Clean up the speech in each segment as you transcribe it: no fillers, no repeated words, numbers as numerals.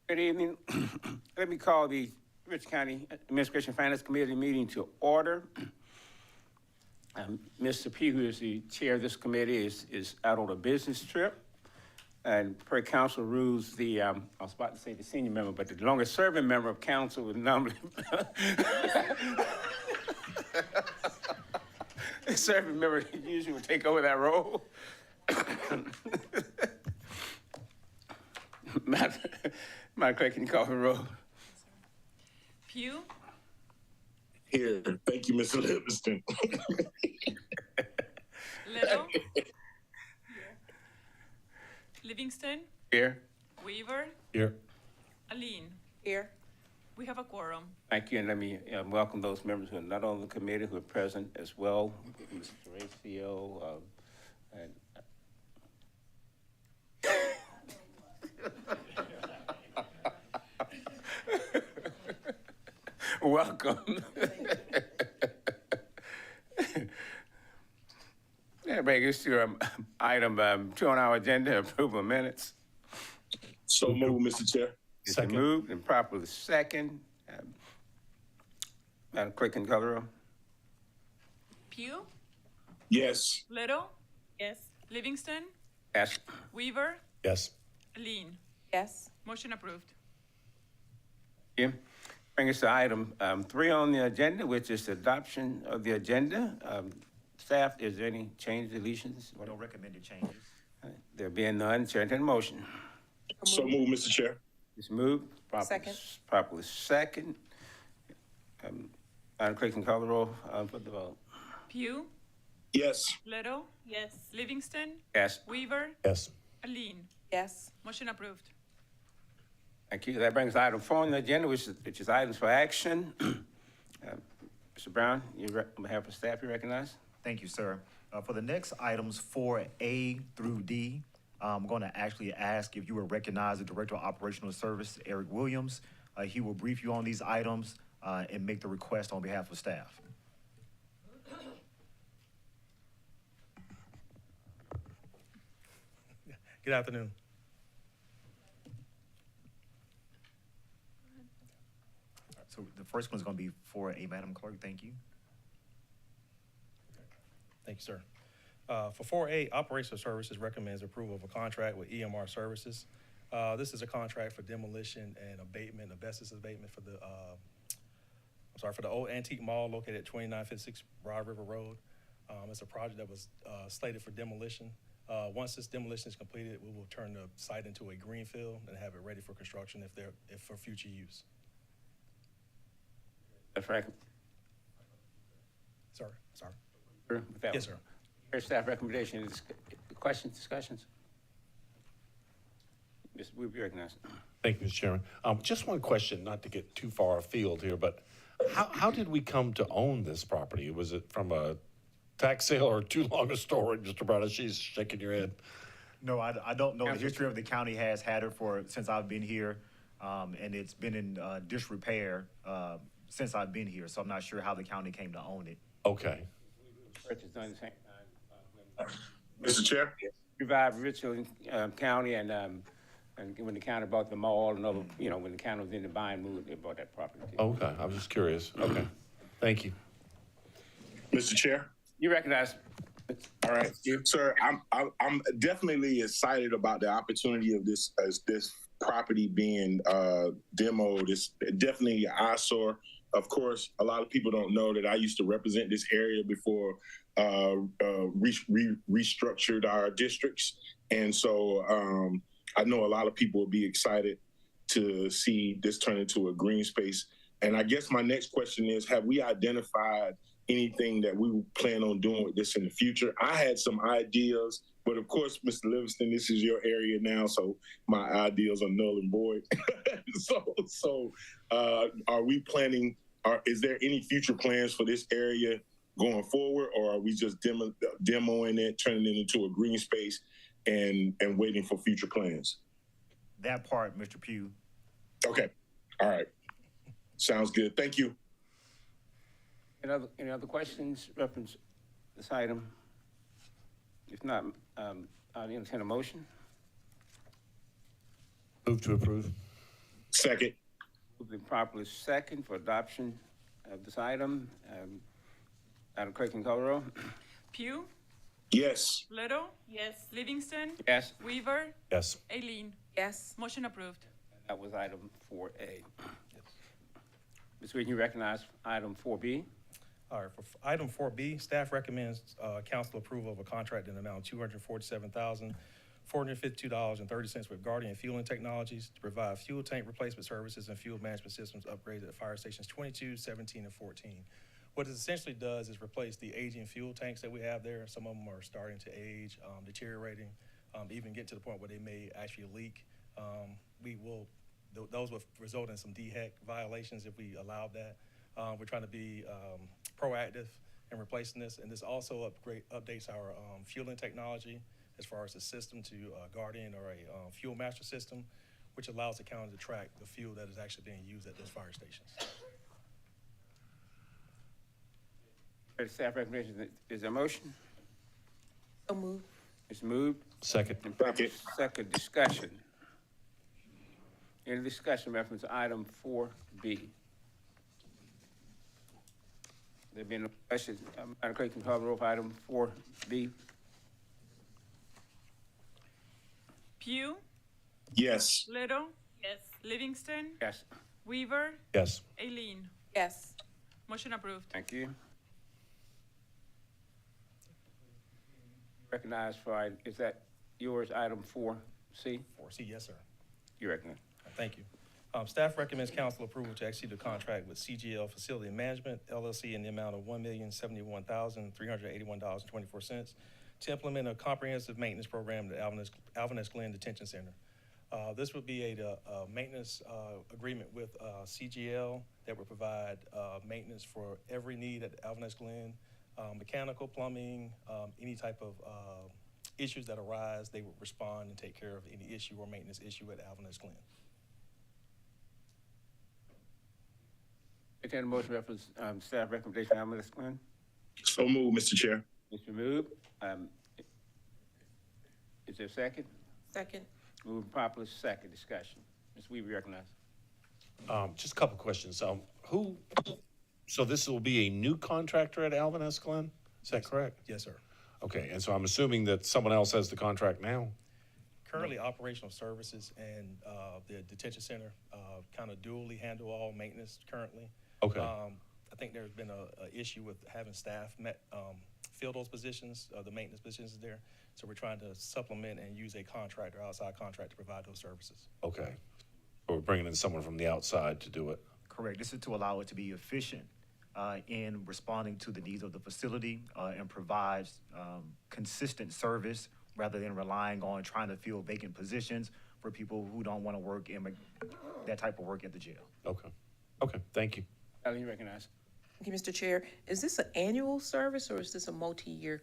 Good evening. Let me call the Rich County Administration Finance Committee meeting to order. Mr. P, who is the chair of this committee, is out on a business trip. And per council rules, I was about to say the senior member, but the longest serving member of council would normally the serving member usually would take over that role. Madam Clerk, can you call the roll? Pugh, Here. Thank you, Mr. Livingston. Little, Livingston, Here. Weaver, Here. Aline. Here. We have a quorum. Thank you, and let me welcome those members who are not on the committee who are present as well. Mr. Horacio, and welcome. That brings us to item 2 on our agenda, approval of minutes. So move, Mr. Chair. It's been moved and properly second. Madam Clerk, can you call the roll? Pugh, Yes. Little, Yes. Livingston, Yes. Weaver, Yes. Aline. Yes. Motion approved. Yeah. Bring us to item 3 on the agenda, which is the adoption of the agenda. Staff, is there any change, deletions? No recommended changes. There being none, chair entertain a motion. So move, Mr. Chair. It's moved. Second. Properly second. Madam Clerk, can you call the roll for the vote? Pugh, Yes. Little, Yes. Livingston, Yes. Weaver, Yes. Aline. Yes. Motion approved. Thank you. That brings item 4 on the agenda, which is items for action. Mr. Brown, on behalf of staff, you recognize? Thank you, sir. For the next items 4A through D, I'm going to actually ask if you will recognize the Director of Operational Service, Eric Williams. He will brief you on these items and make the request on behalf of staff. Good afternoon. So the first one is going to be 4A, Madam Clerk. Thank you. Thank you, sir. For 4A, Operational Services recommends approval of a contract with EMR Services. This is a contract for demolition and abatement, asbestos abatement for for the old antique mall located at 2956 Broad River Road. It's a project that was slated for demolition. Once this demolition is completed, we will turn the site into a greenfield and have it ready for construction if for future use. That's right. Sorry. With that Yes, sir. First staff recommendation, questions, discussions? Mr. Weaver, you recognize. Thank you, Mr. Chairman. Just one question, not to get too far afield here, but how did we come to own this property? Was it from a tax sale or too long a story, Mr. Brown? She's shaking your head. No, I don't know the history of the county has had it since I've been here, and it's been in disrepair since I've been here, so I'm not sure how the county came to own it. Okay. Purchase done the same time. Mr. Chair. Revived Richland County and when the county bought the mall and other, when the county was in the buying mood, they bought that property. Okay, I was just curious. Okay, thank you. Mr. Chair. You recognize. All right, sir. I'm definitely excited about the opportunity of this property being demoed. It's definitely an eyesore. Of course, a lot of people don't know that I used to represent this area before restructured our districts, and so I know a lot of people will be excited to see this turn into a green space. And I guess my next question is: have we identified anything that we plan on doing with this in the future? I had some ideas, but of course, Mr. Livingston, this is your area now, so my ideas are null and void. So are we planning, is there any future plans for this area going forward, or are we just demoing it, turning it into a green space and waiting for future plans? That part, Mr. Pugh. Okay. All right. Sounds good. Thank you. Any other questions reference this item? If not, I'll entertain a motion. Move to approve. Second. Moved and properly second for adoption of this item. Madam Clerk, can you call the roll? Pugh, Yes. Little, Yes. Livingston, Yes. Weaver, Yes. Aileen. Yes. Motion approved. That was item 4A. Ms. Reed, you recognize item 4B. All right, for item 4B, staff recommends council approval of a contract in the amount of $247,452.30 with Guardian Fueling Technologies to provide fuel tank replacement services and fuel management systems upgrades at fire stations 22, 17, and 14. What it essentially does is replace the aging fuel tanks that we have there. Some of them are starting to age, deteriorating, even get to the point where they may actually leak. Those will result in some DHEC violations if we allow that. We're trying to be proactive in replacing this, and this also updates our fueling technology as far as the system to Guardian or a fuel master system, which allows the county to track the fuel that is actually being used at those fire stations. Staff recommendation, is there a motion? So moved. It's moved. Second. And properly second discussion. Any discussion reference to item 4B? There being no questions, Madam Clerk, can you call the roll for item 4B? Pugh, Yes. Little, Yes. Livingston, Yes, Weaver, Yes. Aileen. Yes. Motion approved. thank you. Recognize for, is that yours, item 4C? 4C, yes, sir. You recognize? Thank you. Staff recommends council approval to execute a contract with CGL Facility Management LLC in the amount of $1,071,381.24 to implement a comprehensive maintenance program at Alvin S. Glenn Detention Center. This would be a maintenance agreement with CGL that would provide maintenance for every need at Alvin S. Glenn, mechanical, plumbing, any type of issues that arise. They would respond and take care of any issue or maintenance issue at Alvin S. Glenn. Entertain a motion reference, staff recommendation, Alvin S. Glenn. So moved, Mr. Chair. Mr. Move, is there a second? Second. Moving properly second discussion. Ms. Weaver, recognize. Just a couple questions. So this will be a new contractor at Alvin S. Glenn? Is that correct? Yes, sir. Okay, and so I'm assuming that someone else has the contract now? Currently, operational services and the detention center kind of dually handle all maintenance currently. Okay. I think there's been a issue with having staff fill those positions, the maintenance positions there. So we're trying to supplement and use a contractor, outside contract, to provide those services. Okay. So we're bringing in someone from the outside to do it. Correct. This is to allow it to be efficient in responding to the needs of the facility and provides consistent service rather than relying on trying to fill vacant positions for people who don't want to work in that type of work at the jail. Okay. Okay, thank you. Ellen, you recognize. Thank you, Mr. Chair. Is this an annual service or is this a multi-year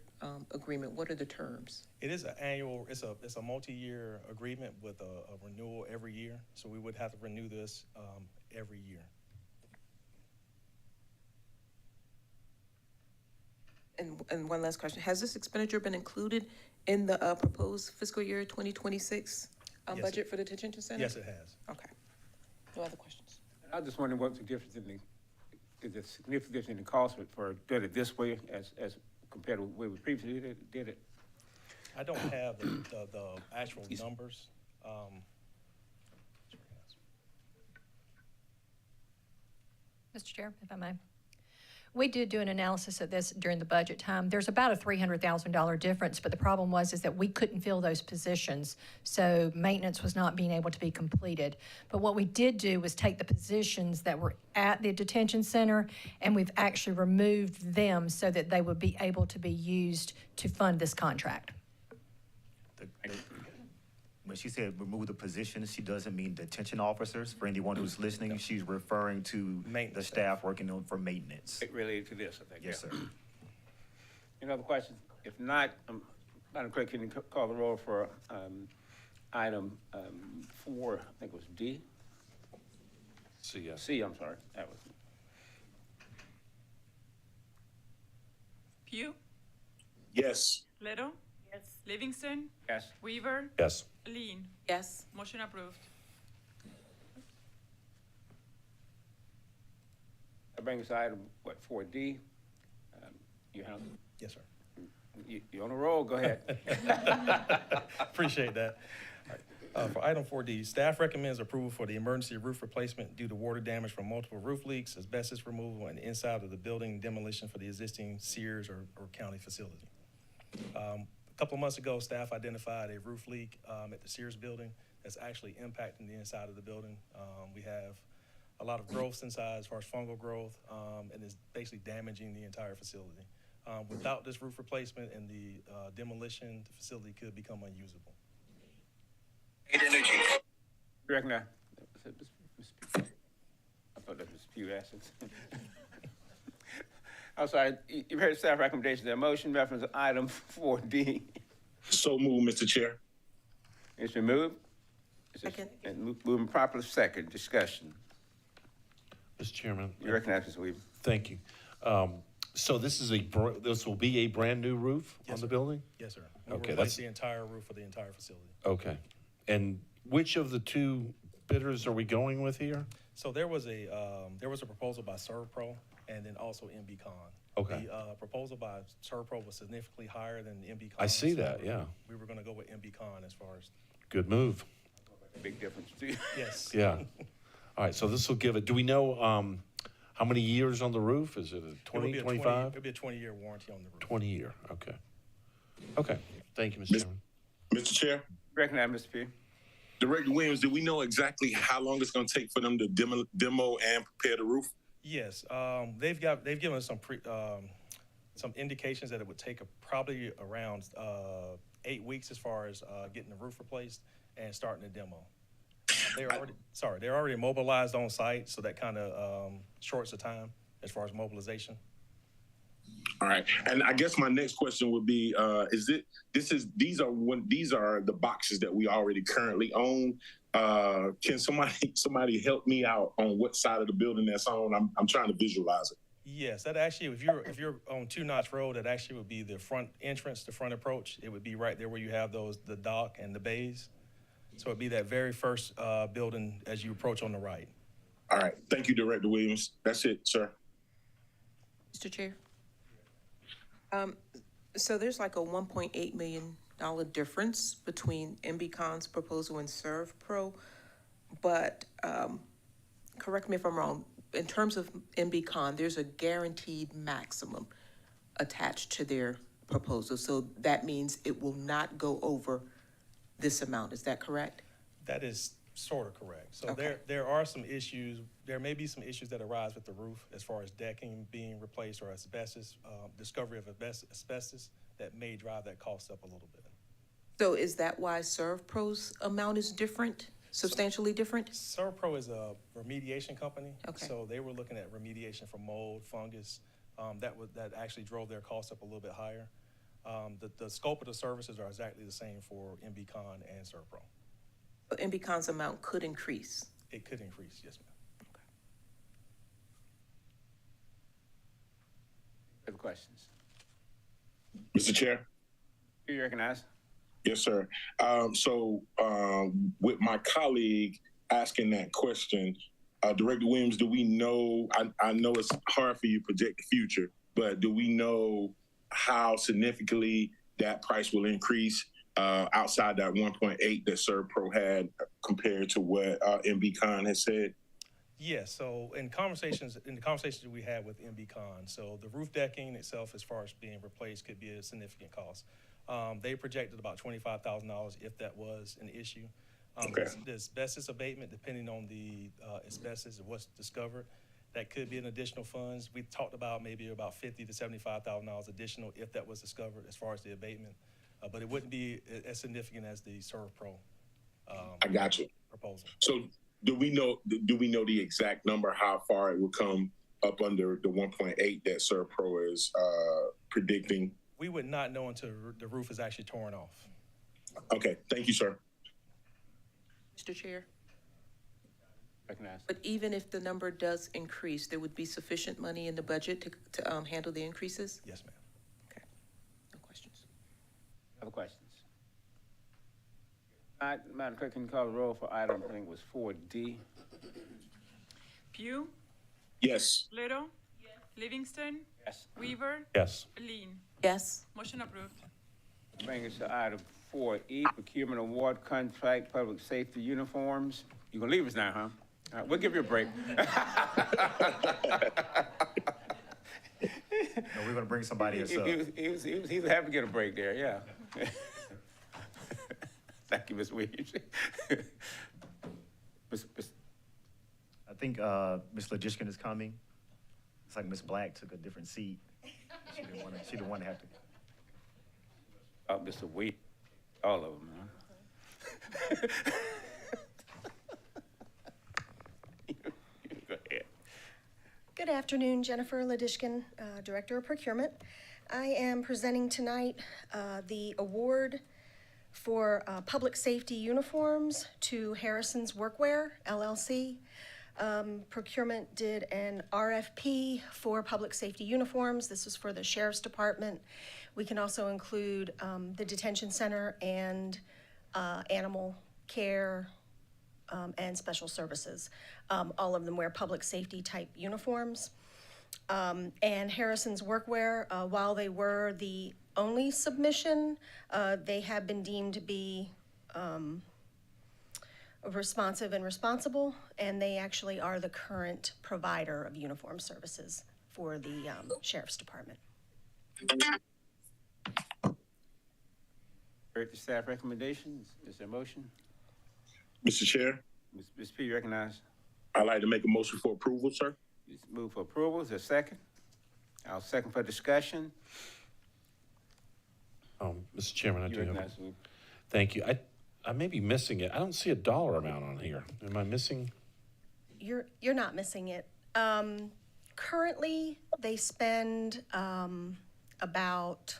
agreement? What are the terms? It is an annual, it's a multi-year agreement with a renewal every year. So we would have to renew this every year. And one last question. Has this expenditure been included in the proposed fiscal year 2026 Yes, budget for the detention center? Yes, it has. Okay. No other questions? I was just wondering what's the difference in is there significant difference in the cost for doing it this way as compared to where we previously did it? I don't have the actual numbers. Mr. Chair, if I may. We did do an analysis of this during the budget time. There's about a $300,000 difference, but the problem is that we couldn't fill those positions, so maintenance was not being able to be completed. But what we did do was take the positions that were at the detention center, and we've actually removed them so that they would be able to be used to fund this contract. When she said remove the positions, she doesn't mean detention officers. For anyone who's listening, she's referring to the Maintenance staff working on for maintenance. Related to this, I think. Yes, yeah. sir. Any other questions? If not, Madam Clerk, can you call the roll for item 4, I think it was D? CS. C, I'm sorry. That was. Pugh, Yes. Little, Yes. Livingston, Yes. Weaver, Yes. Aileen. Yes. Motion approved. That brings us to item, what, 4D? You have, Yes, sir. you're on a roll, go ahead. Appreciate that. All right. For item 4D, staff recommends approval for the emergency roof replacement due to water damage from multiple roof leaks, asbestos removal, and inside of the building demolition for the existing Sears or county facility. A couple of months ago, staff identified a roof leak at the Sears building that's actually impacting the inside of the building. We have a lot of growths inside as far as fungal growth, and it's basically damaging the entire facility. Without this roof replacement and the demolition, the facility could become unusable. Recognize. I thought that was Pugh Essence. I'm sorry, you've heard staff recommendations. Their motion reference item 4D. So moved, Mr. Chair. It's been moved. Second. And moving properly second. Discussion. Mr. Chairman. You recognize Ms. Weaver. Thank you. So this is this will be a brand-new roof on Yes, the sir. building? Yes, sir. We'll Okay, replace that's- the entire roof of the entire facility. Okay. And which of the two bidders are we going with here? So there was a proposal by ServPro and then also MBCon. Okay. The proposal by ServPro was significantly higher than MBCon. I see so that, yeah. We were gonna go with MBCon as far as, Good move. Big difference too. yes. Yeah. All right, so this will give it, do we know how many years on the roof? Is it a It would 20, be 25? It'd be a 20-year warranty on the roof. 20-year, okay. Okay, thank you, Mr. Miss- Chairman. Mr. Chair, Recognize Mr. Pugh. Director Williams, do we know exactly how long it's going to take for them to demo and prepare the roof? Yes, they've given us some indications that it would take probably around 8 weeks as far as getting the roof replaced and starting the demo. They're already mobilized on site, so that kind of shorts the time as far as mobilization. All right, and I guess my next question would be: these are the boxes that we already currently own? Can somebody help me out on what side of the building that's on? I'm trying to visualize it. Yes, that actually, if you're on Two Notch Road, that actually would be the front entrance, the front approach. It would be right there where you have the dock and the bays. So it'd be that very first building as you approach on the right. All right, thank you, Director Williams. That's it, sir. Mr. Chair? So there's like a $1.8 million difference between MBCon's proposal and ServPro, but correct me if I'm wrong, in terms of MBCon, there's a guaranteed maximum attached to their proposal, so that means it will not go over this amount, is that correct? That is sort of correct. So Okay. there are some issues, there may be some issues that arise with the roof as far as decking being replaced or asbestos, discovery of asbestos that may drive that cost up a little bit. So is that why ServPro's amount is different, substantially different? ServPro is a remediation company. Okay. So they were looking at remediation for mold, fungus, that actually drove their cost up a little bit higher. The scope of the services are exactly the same for MBCon and ServPro. But MBCon's amount could increase. It could increase, yes, ma'am. Other questions? Mr. Chair? You recognize? Yes, sir. With my colleague asking that question, Director Williams, do we know, I know it's hard for you to project the future, but do we know how significantly that price will increase outside that 1.8 that ServPro had compared to what MBCon has said? Yes, so in the conversations we had with MBCon, so the roof decking itself, as far as being replaced, could be a significant cost. They projected about $25,000 if that was an issue. Okay. The asbestos abatement, depending on the asbestos and what's discovered, that could be an additional funds. We talked about maybe about $50,000 to $75,000 additional if that was discovered as far as the abatement, but it wouldn't be as significant as the ServPro I got you. proposal. So do we know the exact number, how far it will come up under the 1.8 that ServPro is predicting? We would not know until the roof is actually torn off. Okay, thank you, sir. Mr. Chair? Recognize. But even if the number does increase, there would be sufficient money in the budget to handle the increases? Yes, ma'am. Okay, no questions. Other questions? All right, Madam Clerk, can you call the roll for item, I think it was 4D? Pugh, Yes. Little. Livingston. Yes. Weaver. Yes. Lean. Yes. Motion approved. Bring us to item 4E, procurement award contract, public safety uniforms. You gonna leave us now, huh? All right, we'll give you a break. No, we're gonna bring somebody else up. He was happy to get a break there, yeah. Thank you, Ms. Williams. I think, Ms. Logishkin is coming. It's like Ms. Black took a different seat. She didn't want to have to. Mr. Wade, all of them, huh? Go ahead. Good afternoon, Jennifer Ladishkin, Director of Procurement. I am presenting tonight the award for public safety uniforms to Harrison's Workwear LLC. Procurement did an RFP for public safety uniforms. This was for the Sheriff's Department. We can also include the detention center and animal care and special services. All of them wear public safety type uniforms. And Harrison's Workwear, while they were the only submission, they have been deemed to be responsive and responsible, and they actually are the current provider of uniform services for the Sheriff's Department. Heard the staff recommendations. Is there a motion? Mr. Chair, Ms. P, you recognize? I'd like to make a motion for approval, sir. Just move for approval. Is there a second? I'll second for discussion. Mr. Chairman, I You do have, recognize who? thank you. I may be missing it. I don't see a dollar amount on here. Am I missing? You're not missing it. Currently, they spend about,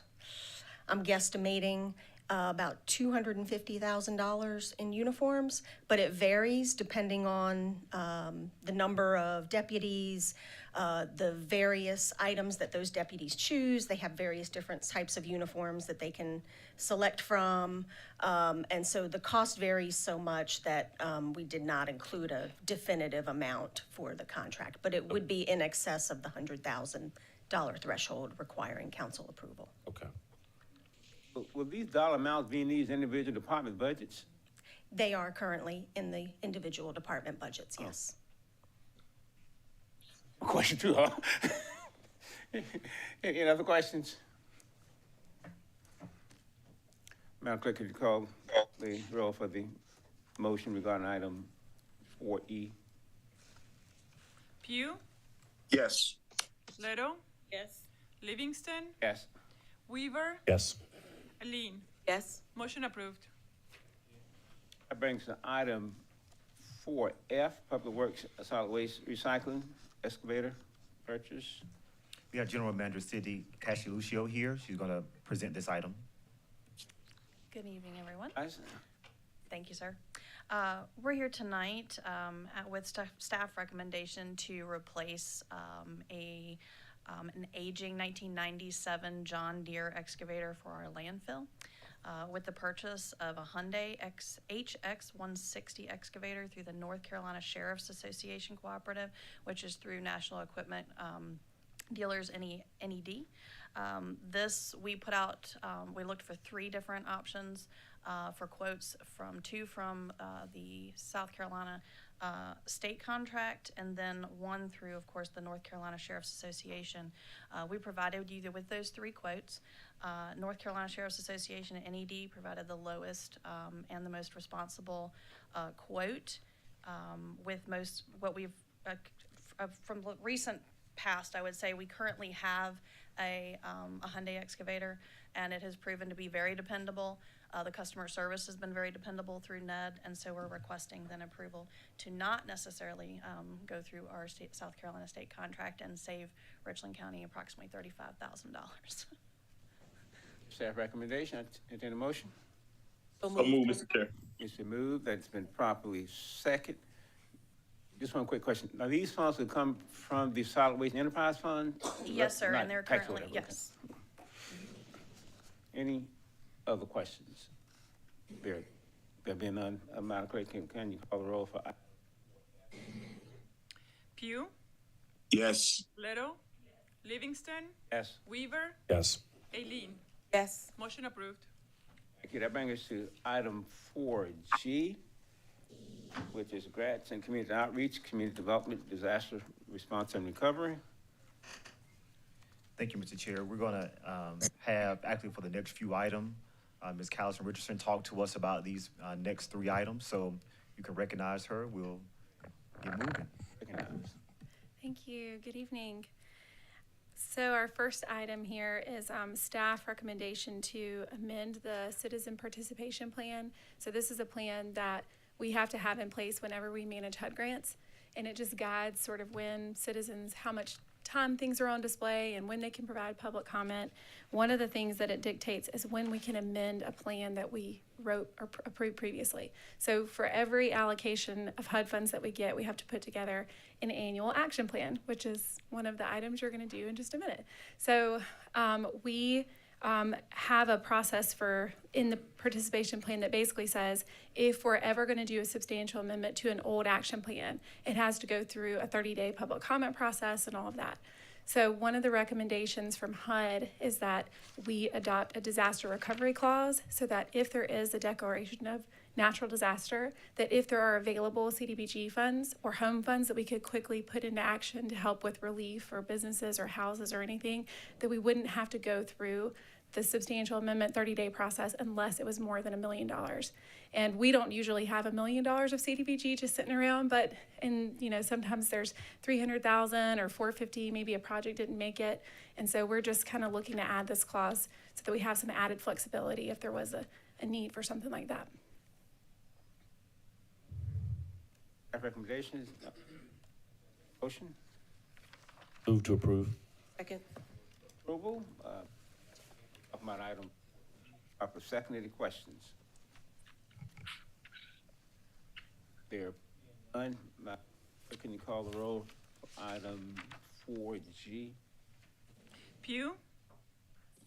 I'm guesstimating, about $250,000 in uniforms, but it varies depending on the number of deputies, the various items that those deputies choose. They have various different types of uniforms that they can select from. And so the cost varies so much that we did not include a definitive amount for the contract, but it would be in excess of the $100,000 threshold requiring council approval. Okay. Will these dollar amounts be in these individual department budgets? They are currently in the individual department budgets, yes. Question two, huh? Any other questions? Madam Clerk, could you call the roll for the motion regarding item 4E? Pugh. Yes. Little. Yes. Livingston. Yes. Weaver. Yes. Lean. Yes. Motion approved. That brings to item 4F, Public Works Solid Waste Recycling Excavator Purchase. We have General Manager Cindy Castiluccio here. She's gonna present this item. Good evening, everyone. Guys, Thank you, sir. We're here tonight with staff recommendation to replace an aging 1997 John Deere excavator for our landfill with the purchase of a Hyundai HX160 excavator through the North Carolina Sheriff's Association Cooperative, which is through National Equipment Dealers NED. This, we put out, we looked for 3 different options for quotes from the South Carolina state contract, and then 1 through, of course, the North Carolina Sheriff's Association. We provided you with those 3 quotes. North Carolina Sheriff's Association and NED provided the lowest and the most responsible quote with what we've, from the recent past, I would say we currently have a Hyundai excavator, and it has proven to be very dependable. The customer service has been very dependable through NED, and so we're requesting then approval to not necessarily go through our South Carolina state contract and save Richland County approximately $35,000. staff recommendation, entertain a motion. So move, Mr. Chair. It's been moved, that's been properly second. Just one quick question. Now, these funds will come from the Solid Waste Enterprise Fund? Yes, sir, Not and they're tax or currently, whatever, okay. yes. Any other questions? There being none, Madam Clerk, can you call the roll for? Pugh. Yes. Little, Livingston, Yes. Weaver, Yes. Aileen. Yes. Motion approved. Thank you. That brings us to item 4G, which is grants and community outreach, community development, disaster response and recovery. Thank you, Mr. Chair. We're gonna have, actually for the next few items, Ms. Callison Richardson talk to us about these next 3 items. So you can recognize her. We'll get moving. Recognize. Thank you. Good evening. So our first item here is staff recommendation to amend the citizen participation plan. So this is a plan that we have to have in place whenever we manage HUD grants. And it just guides sort of when citizens, how much time things are on display and when they can provide public comment. One of the things that it dictates is when we can amend a plan that we wrote or approved previously. So for every allocation of HUD funds that we get, we have to put together an annual action plan, which is one of the items you're going to do in just a minute. So we have a process in the participation plan that basically says if we're ever going to do a substantial amendment to an old action plan, it has to go through a 30-day public comment process and all of that. So one of the recommendations from HUD is that we adopt a disaster recovery clause so that if there is a declaration of natural disaster, that if there are available CDBG funds or home funds that we could quickly put into action to help with relief for businesses or houses or anything, that we wouldn't have to go through the substantial amendment 30-day process unless it was more than $1 million. And we don't usually have $1 million of CDBG just sitting around, but sometimes there's 300,000 or 450, maybe a project didn't make it. And so we're just kind of looking to add this clause so that we have some added flexibility if there was a need for something like that. That recommendation is, motion, Move to approve. Second. approval, about item, proper second, any questions? There, none, can you call the roll for item 4G? Pugh,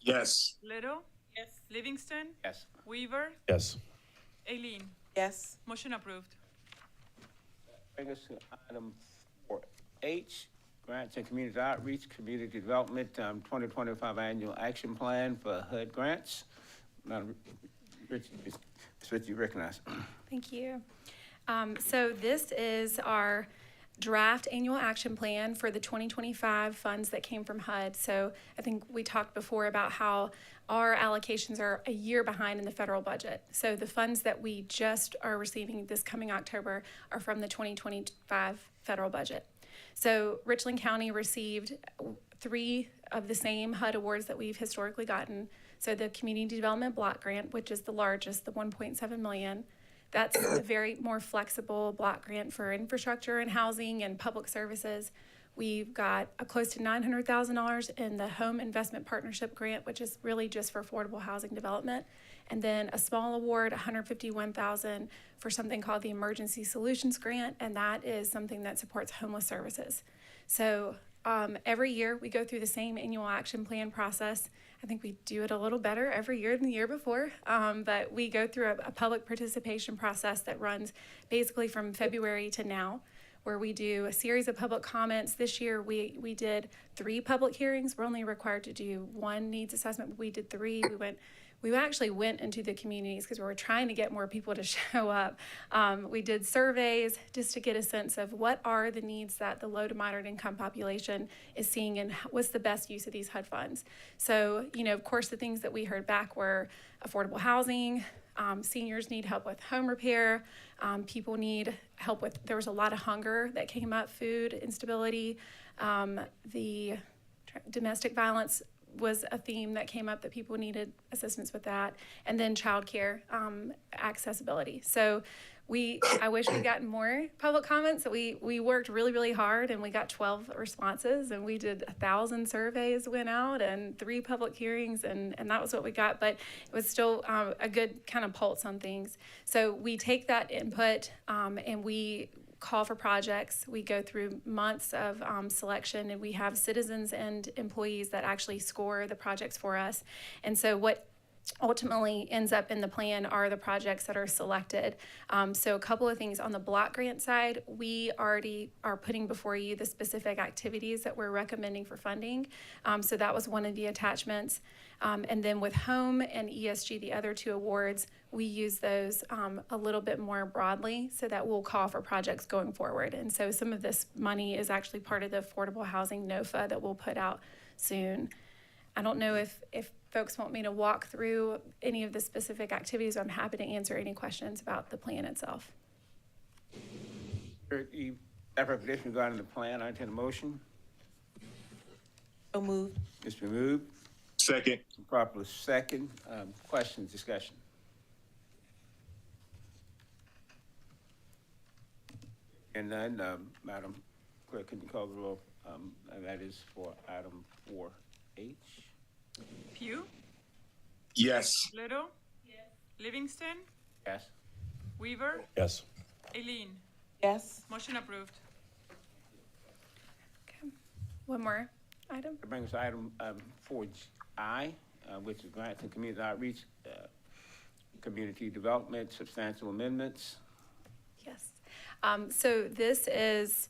Yes. Little. Yes. Livingston, Yes. Weaver, Yes. Aileen. Yes. Motion approved. Bring us to item 4H, grants and community outreach, community development, 2025 annual action plan for HUD grants. Madam Richard, you recognize. Thank you. So this is our draft annual action plan for the 2025 funds that came from HUD. So I think we talked before about how our allocations are a year behind in the federal budget. So the funds that we just are receiving this coming October are from the 2025 federal budget. So Richland County received 3 of the same HUD awards that we've historically gotten. So the Community Development Block Grant, which is the largest, the $1.7 million. That's a very more flexible block grant for infrastructure and housing and public services. We've got close to $900,000 in the Home Investment Partnership Grant, which is really just for affordable housing development. And then a small award, $151,000 for something called the Emergency Solutions Grant, and that is something that supports homeless services. So every year we go through the same annual action plan process. I think we do it a little better every year than the year before, but we go through a public participation process that runs basically from February to now, where we do a series of public comments. This year we did 3 public hearings. We're only required to do 1 needs assessment, but we did 3. We actually went into the communities because we were trying to get more people to show up. We did surveys just to get a sense of what are the needs that the low to moderate income population is seeing and what's the best use of these HUD funds. So, of course, the things that we heard back were affordable housing, seniors need help with home repair, people need help with, there was a lot of hunger that came up, food instability, the domestic violence was a theme that came up that people needed assistance with that, and then childcare accessibility. So I wish we'd gotten more public comments. We worked really, really hard, and we got 12 responses, and we did 1,000 surveys went out and 3 public hearings, and that was what we got, but it was still a good kind of pulse on things. So we take that input and we call for projects. We go through months of selection, and we have citizens and employees that actually score the projects for us. And so what ultimately ends up in the plan are the projects that are selected. So a couple of things on the block grant side, we already are putting before you the specific activities that we're recommending for funding. So that was one of the attachments. And then with home and ESG, the other two awards, we use those a little bit more broadly so that we'll call for projects going forward. And so some of this money is actually part of the affordable housing NOFA that we'll put out soon. I don't know if folks want me to walk through any of the specific activities. I'm happy to answer any questions about the plan itself. You have recommendation regarding the plan. I entertain a motion. So moved. It's been moved. Second. Properly second. Questions, discussion? And then, Madam Clerk, can you call the roll? And that is for item 4H. Pugh, Yes. Little. Livingston, Yes. Weaver, Yes. Aileen. Yes. Motion approved. One more item. That brings us to item 4I, which is grants and community outreach, community development, substantial amendments. Yes. So this is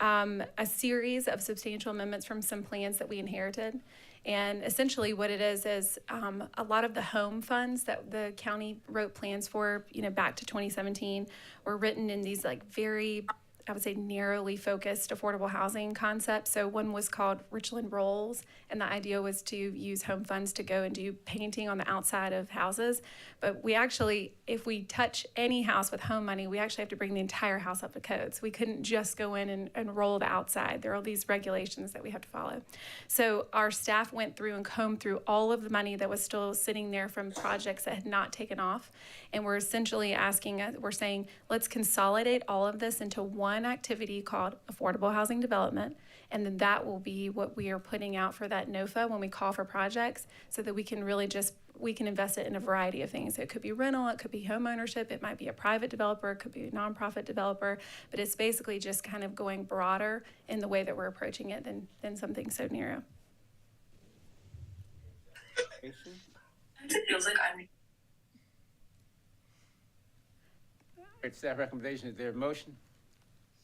a series of substantial amendments from some plans that we inherited. And essentially what it is a lot of the home funds that the county wrote plans for, back to 2017 were written in these like very, I would say, narrowly focused affordable housing concepts. So one was called Richland Rolls, and the idea was to use home funds to go and do painting on the outside of houses. But we actually, if we touch any house with home money, we actually have to bring the entire house up to code. So we couldn't just go in and roll the outside. There are all these regulations that we have to follow. So our staff went through and combed through all of the money that was still sitting there from projects that had not taken off. And we're essentially we're saying, let's consolidate all of this into one activity called affordable housing development. And then that will be what we are putting out for that NOFA when we call for projects, so that we can really we can invest it in a variety of things. It could be rental, it could be home ownership, it might be a private developer, it could be a nonprofit developer, but it's basically just kind of going broader in the way that we're approaching it than something so narrow. It feels like I'm. It's that recommendation. Is there a motion?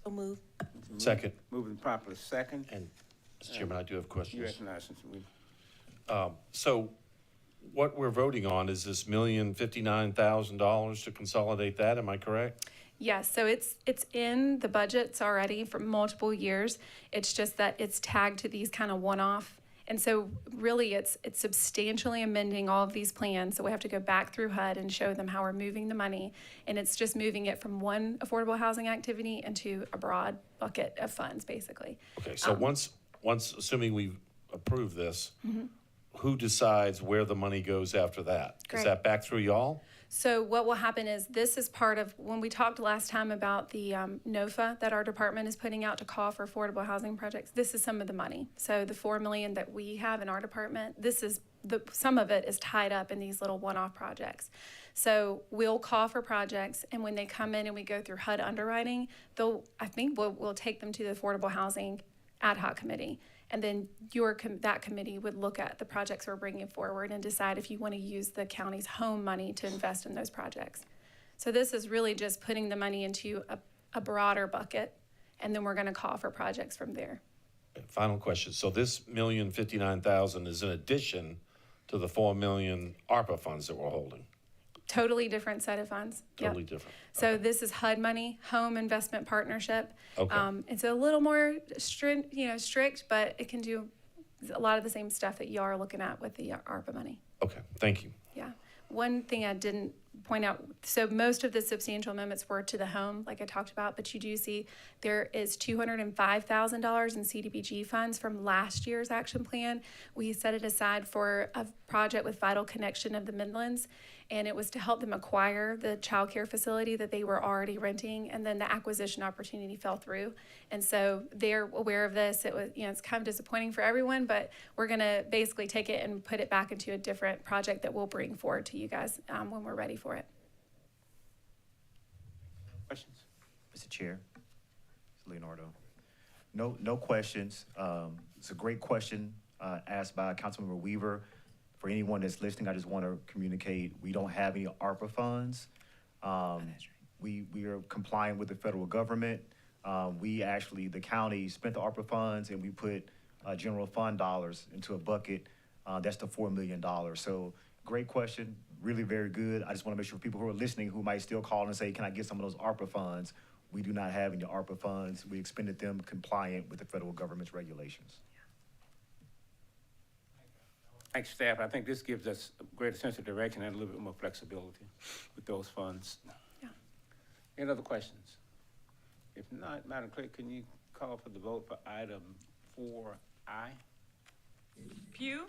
So moved. Second. Moving properly second. And, Mr. Chairman, I do have You questions. recognize Mr. Weaver. So what we're voting on is this $1,059,000 to consolidate that, am I correct? Yes, so it's in the budgets already for multiple years. It's just that it's tagged to these kind of one-off. And so really it's substantially amending all of these plans. So we have to go back through HUD and show them how we're moving the money. And it's just moving it from one affordable housing activity into a broad bucket of funds, basically. Okay, so once, assuming we approve this, who decides where the money goes after that? Great. Is that back through y'all? So what will happen is this is part of, when we talked last time about the NOFA that our department is putting out to call for affordable housing projects, this is some of the money. So the $4 million that we have in our department, some of it is tied up in these little one-off projects. So we'll call for projects, and when they come in and we go through HUD underwriting, I think we'll take them to the Affordable Housing Ad Hoc Committee. And then that committee would look at the projects we're bringing forward and decide if you want to use the county's home money to invest in those projects. So this is really just putting the money into a broader bucket, and then we're going to call for projects from there. Final question. So this $1,059,000 is in addition to the $4 million ARPA funds that we're holding? Totally different set of funds. Totally Yep. different. So this is HUD money, Home Investment Partnership. Okay. It's a little more strict, but it can do a lot of the same stuff that y'all are looking at with the ARPA money. Okay, thank you. Yeah. One thing I didn't point out, so most of the substantial amendments were to the home, like I talked about, but you do see there is $205,000 in CDBG funds from last year's action plan. We set it aside for a project with Vital Connection of the Midlands, and it was to help them acquire the child care facility that they were already renting, and then the acquisition opportunity fell through. And so they're aware of this. It was, it's kind of disappointing for everyone, but we're gonna basically take it and put it back into a different project that we'll bring forward to you guys when we're ready for it. Questions? Mr. Chair, Mr. Leonardo. No questions. It's a great question asked by Councilmember Weaver. For anyone that's listening, I just want to communicate, we don't have any ARPA funds. We are compliant with the federal government. We actually, the county spent the ARPA funds and we put general fund dollars into a bucket. That's the $4 million. So great question, really very good. I just want to make sure people who are listening who might still call and say, can I get some of those ARPA funds? We do not have any ARPA funds. We expended them compliant with the federal government's regulations. Thanks, staff. I think this gives us a greater sense of direction and a little bit more flexibility with those funds. Yeah. Any other questions? If not, Madam Clerk, can you call for the vote for item 4I? Pugh,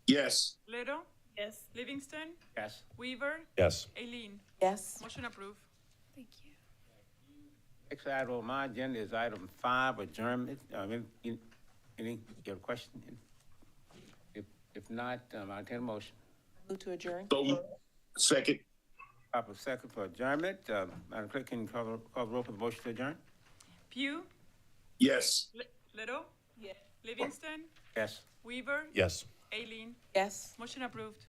Yes. Little. Yes. Livingston, Yes. Weaver, Yes. Aileen. Yes. Motion approved. Thank you. Next item on my agenda is item 5, adjournment. Any you have a question? If not, I'll take a motion. Move to adjourn. So, second. Proper second for adjournment. Madam Clerk, can you call the roll for the motion to adjourn? Pugh, Yes. Little. Yes. Livingston, Yes. Weaver, Yes. Aileen. Yes. Motion approved.